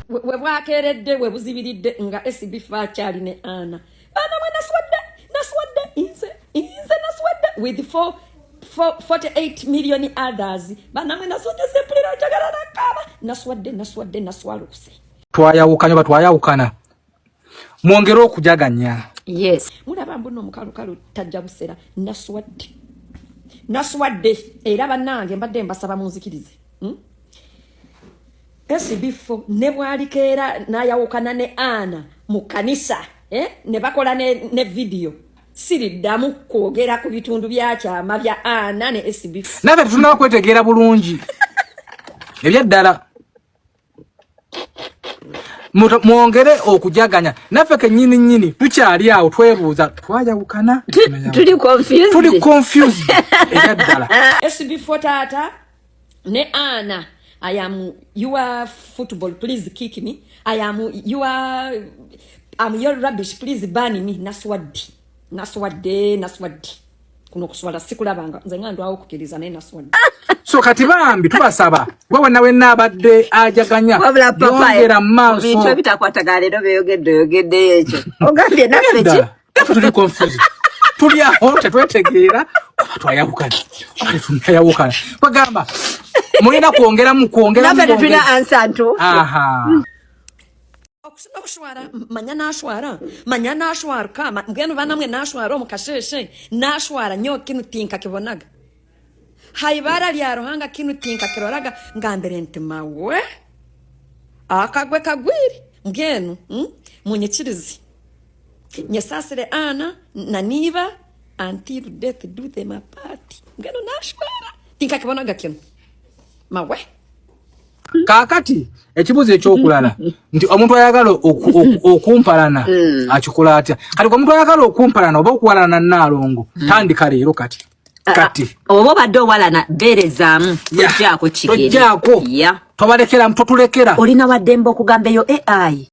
we bwakeredde we buzibiridde nga SBF akyali ne Ana bana mwe naswadde inze naswadde with 48 million others bana mwe naswadde sepulira chagala nakaba naswaluse twayawukana mwongera okujaganya. Yes mulaba mbuno mukalukalu tajja busera naswadde era bannange mbadde mbasaba munzikirize SBF ne bwalikeera nayawukana ne Ana mu kanisa ne bakola ne video siriddamu kwogera ku bitundu byakyama bya Ana ne SBF nabe tunaba kwetegeera bulungi ebyaddala mwongere okujaganya naffe kenyini tukyali awo twebuuza twayawukana tuli confused ebyaddala SBF tata ne Ana I am your football, please kick me. I'm your rubbish, please ban me. Naswadde. Kuno kuswala sikulabanga. Nze nga ndo awo kukiriza naye naswadde. So kati bambi tubasaba. Wewe nawe nabadde ajaganya. Yongera maaso. Bintu bitakwataga lero beyogedde ekyo. Ogambye naffe ki? Tuli confused. Tuli aho tetwetegeera twayawukana. Tunayawukana. Bagamba mulina kwongera nafe tuna answer ntu. Aha. Okushwara manya nashwara kama ngeno bana mwe nashwara omukasheshe nashwara nyo kinu tinka kibonaga haibara lya rohanga kinu tinka kiroraga ngambere ntima we akagwe kagwiri ngeno munyekirizi nyesasire Ana na niba until death do them apart ngeno nashwara tinka kibonaga kinu mawe kakati ekibuzo ekyokulala nti omuntu ayagala okumpalana akikola atya kati omuntu ayagala okumpalana oba okuwalana Nalongo tandika leero kati oba badde owalana berezaamu tojjaako kigere tobalekera olina waddembe okugamba eyo AI